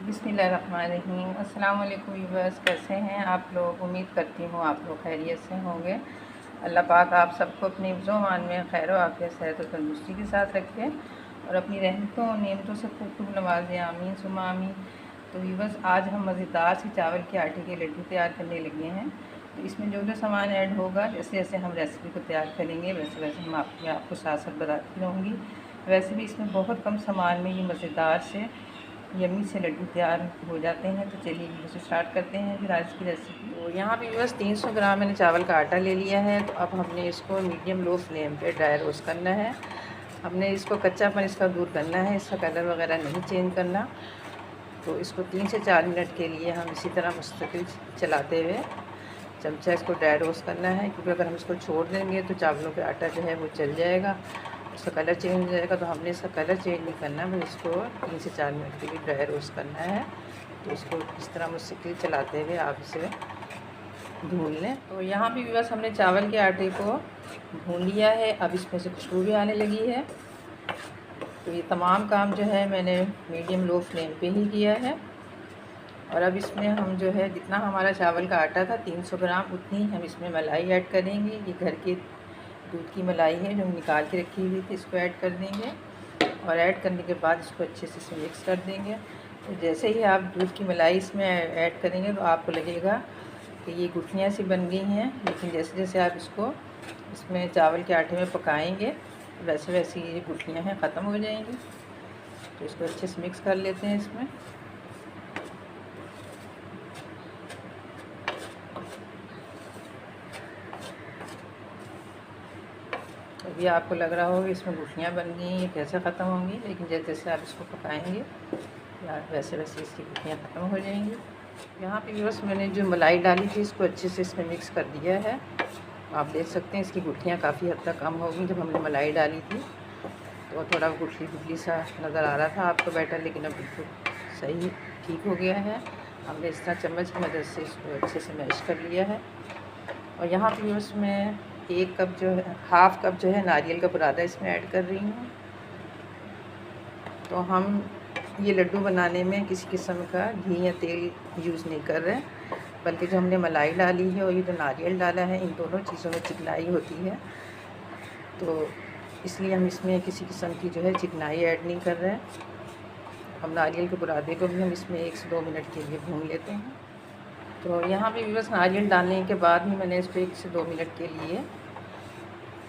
बिस्मिल्लाहिर्रहमानिर्रहीम। अस्सलाम वालेकुम व्यूअर्स, कैसे हैं आप लोग? उम्मीद करती हूँ आप लोग खैरियत से होंगे। अल्लाह पाक आप सबको अपनी ईमान में खैर आफियत सेहत और तंदुरुस्ती के साथ रखें और अपनी रहमतों और नेमतों से खूब खूब नवाजें। आमीन सुमा आमीन। तो व्यूअर्स, आज हम मज़ेदार से चावल के आटे के लड्डू तैयार करने लगे हैं। तो इसमें जो जो सामान ऐड होगा, जैसे जैसे हम रेसिपी को तैयार करेंगे वैसे वैसे मैं आपको साथ साथ बताती रहूँगी। वैसे भी इसमें बहुत कम सामान में ये मज़ेदार से यम्मी से लड्डू तैयार हो जाते हैं। तो चलिए इसे स्टार्ट करते हैं फिर आज की रेसिपी। तो यहाँ पे बस 300 ग्राम मैंने चावल का आटा ले लिया है। तो अब हमने इसको मीडियम लो फ्लेम पे ड्राई रोस्ट करना है। हमने इसको कच्चापन इसका दूर करना है, इसका कलर वगैरह नहीं चेंज करना। तो इसको 3 से 4 मिनट के लिए हम इसी तरह मुस्तकिल चलाते हुए चमचा इसको ड्राई रोस्ट करना है, क्योंकि अगर हम इसको छोड़ देंगे तो चावलों का आटा जो है वो जल जाएगा, उसका कलर चेंज हो जाएगा। तो हमने इसका कलर चेंज नहीं करना, बस इसको 3 से 4 मिनट के लिए ड्राई रोस्ट करना है। तो इसको इस तरह मुस्तकिल चलाते हुए आप इसे भून लें। तो यहाँ भी बस हमने चावल के आटे को भून लिया है। अब इसमें से खुशबू भी आने लगी है। तो ये तमाम काम जो है मैंने मीडियम लो फ्लेम पे ही किया है। और अब इसमें हम जो है जितना हमारा चावल का आटा था 300 ग्राम, उतनी हम इसमें मलाई ऐड करेंगे। ये घर के दूध की मलाई है जो हम निकाल के रखी हुई थी, इसको ऐड कर देंगे। और ऐड करने के बाद इसको अच्छे से इसमें मिक्स कर देंगे। तो जैसे ही आप दूध की मलाई इसमें ऐड करेंगे तो आपको लगेगा कि ये गुठलियाँ सी बन गई हैं, लेकिन जैसे जैसे आप इसको इसमें चावल के आटे में पकाएंगे वैसे वैसे ये गुठलियाँ हैं ख़त्म हो जाएंगी। तो इसको अच्छे से मिक्स कर लेते हैं इसमें। अभी आपको लग रहा होगा इसमें गुठलियाँ बन गई हैं, ये कैसे ख़त्म होंगी, लेकिन जैसे जैसे आप इसको पकाएंगे वैसे वैसे इसकी गुठलियाँ ख़त्म हो जाएंगी। यहाँ पे बस मैंने जो मलाई डाली थी इसको अच्छे से इसमें मिक्स कर दिया है। आप देख सकते हैं इसकी गुठलियाँ काफ़ी हद तक कम हो गई। जब हमने मलाई डाली थी तो थोड़ा गुठली गुठली सा नज़र आ रहा था आपको बैटर, लेकिन अब बिल्कुल सही ठीक हो गया है। हमने इस तरह चम्मच की मदद से इसको अच्छे से मैश कर लिया है। और यहाँ पे बस मैं 1 कप जो है, हाफ़ कप जो है नारियल का बुरादा इसमें ऐड कर रही हूँ। तो हम ये लड्डू बनाने में किसी किस्म का घी या तेल यूज़ नहीं कर रहे, बल्कि जो हमने मलाई डाली है और ये जो नारियल डाला है, इन दोनों चीज़ों में चिकनाई होती है। तो इसलिए हम इसमें किसी किस्म की जो है चिकनाई ऐड नहीं कर रहे हैं। हम नारियल के बुरादे को भी हम इसमें 1 से 2 मिनट के लिए भून लेते हैं। तो यहाँ पे बस नारियल डालने के बाद ही मैंने इसको 1 से 2 मिनट के लिए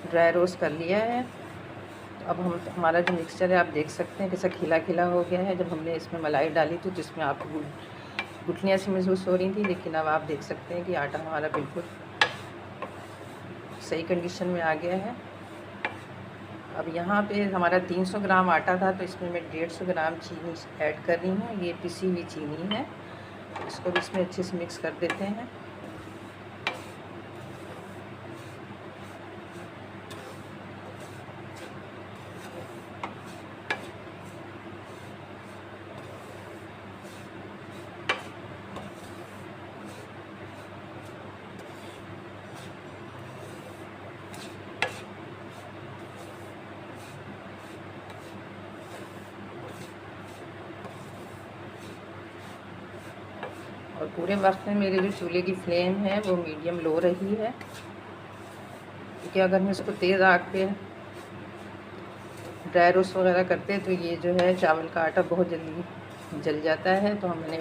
ड्राई रोस्ट कर लिया है। तो अब हमारा जो मिक्सचर है आप देख सकते हैं कैसा खिला खिला हो गया है। जब हमने इसमें मलाई डाली थी जिसमें आपको गुठलियाँ सी महसूस हो रही थी, लेकिन अब आप देख सकते हैं कि आटा हमारा बिल्कुल सही कंडीशन में आ गया है। अब यहाँ पे हमारा 300 ग्राम आटा था, तो इसमें मैं 150 ग्राम चीनी ऐड कर रही हूँ। ये पिसी हुई चीनी है। इसको भी इसमें अच्छे से मिक्स कर देते हैं। और पूरे वक्त में मेरे जो चूल्हे की फ्लेम है वो मीडियम लो रही है, क्योंकि अगर हम इसको तेज़ आग पे ड्राई रोस्ट वगैरह करते हैं तो ये जो है चावल का आटा बहुत जल्दी जल जाता है। तो हमने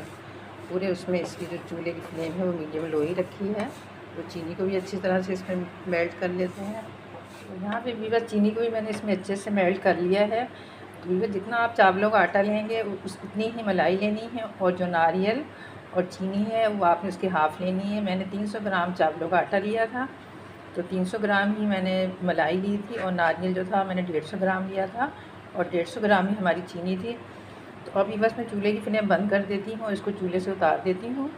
पूरे उसमें इसकी जो चूल्हे की फ्लेम है वो मीडियम लो ही रखी है। तो चीनी को भी अच्छी तरह से इसमें मेल्ट कर लेते हैं। तो यहाँ पे भी बस चीनी को भी मैंने इसमें अच्छे से मेल्ट कर लिया है। तो जितना आप चावलों का आटा लेंगे उतनी ही मलाई लेनी है, और जो नारियल और चीनी है वो आपने उसकी हाफ़ लेनी है। मैंने 300 ग्राम चावलों का आटा लिया था, तो 300 ग्राम ही मैंने मलाई ली थी, और नारियल जो था मैंने 150 ग्राम लिया था, और 150 ग्राम ही हमारी चीनी थी। तो अभी बस मैं चूल्हे की फ्लेम बंद कर देती हूँ और इसको चूल्हे से उतार देती हूँ,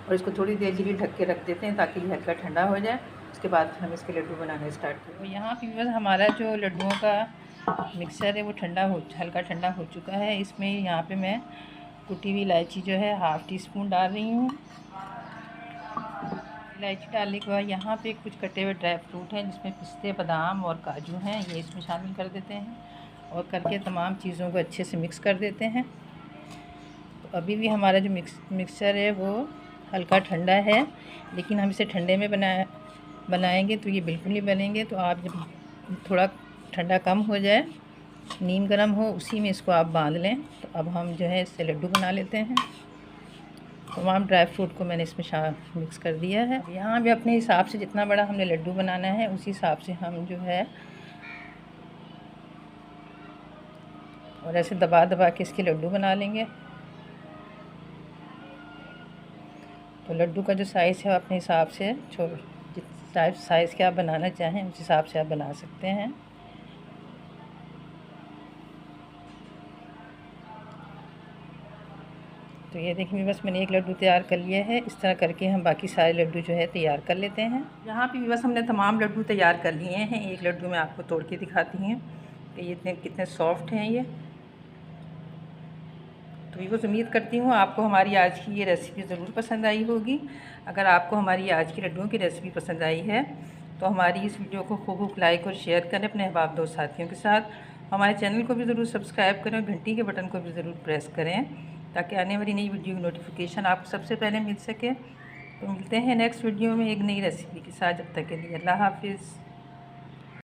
और इसको थोड़ी देर के लिए ढक के रख देते हैं ताकि ये हल्का ठंडा हो जाए। उसके बाद हम इसके लड्डू बनाना स्टार्ट करें। तो यहाँ पर बस हमारा जो लड्डुओं का मिक्सर है वो हल्का ठंडा हो चुका है। इसमें यहाँ पे मैं कुटी हुई इलायची जो है हाफ़ टी स्पून डाल रही हूँ। इलायची डालने के बाद यहाँ पे कुछ कटे हुए ड्राई फ्रूट हैं, जिसमें पिस्ते, बादाम और काजू हैं, ये इसमें शामिल कर देते हैं। और करके तमाम चीज़ों को अच्छे से मिक्स कर देते हैं। तो अभी भी हमारा जो मिक्सचर है वो हल्का ठंडा है, लेकिन हम इसे ठंडे में बनाएंगे तो ये बिल्कुल नहीं बनेंगे। तो आप जब थोड़ा ठंडा कम हो जाए, नीम गर्म हो, उसी में इसको आप बांध लें। तो अब हम जो है इससे लड्डू बना लेते हैं। तमाम ड्राई फ्रूट को मैंने इसमें मिक्स कर दिया है। यहाँ भी अपने हिसाब से जितना बड़ा हमने लड्डू बनाना है उसी हिसाब से हम जो है और ऐसे दबा दबा के इसके लड्डू बना लेंगे। तो लड्डू का जो साइज़ है अपने हिसाब से जिस साइज़ के आप बनाना चाहें उस हिसाब से आप बना सकते हैं। तो ये देखिए बस मैंने एक लड्डू तैयार कर लिया है। इस तरह करके हम बाकी सारे लड्डू जो है तैयार कर लेते हैं। यहाँ पे बस हमने तमाम लड्डू तैयार कर लिए हैं। एक लड्डू मैं आपको तोड़ के दिखाती हूँ कि ये कितने सॉफ्ट हैं ये। तो बस उम्मीद करती हूँ आपको हमारी आज की ये रेसिपी ज़रूर पसंद आई होगी। अगर आपको हमारी आज की लड्डुओं की रेसिपी पसंद आई है तो हमारी इस वीडियो को खूब लाइक और शेयर करें अपने अहबाब दोस्त साथियों के साथ। हमारे चैनल को भी ज़रूर सब्सक्राइब करें और घंटी के बटन को भी ज़रूर प्रेस करें ताकि आने वाली नई वीडियो की नोटिफिकेशन आपको सबसे पहले मिल सके। तो मिलते हैं नेक्स्ट वीडियो में एक नई रेसिपी के साथ। जब तक के लिए अल्लाह हाफिज़।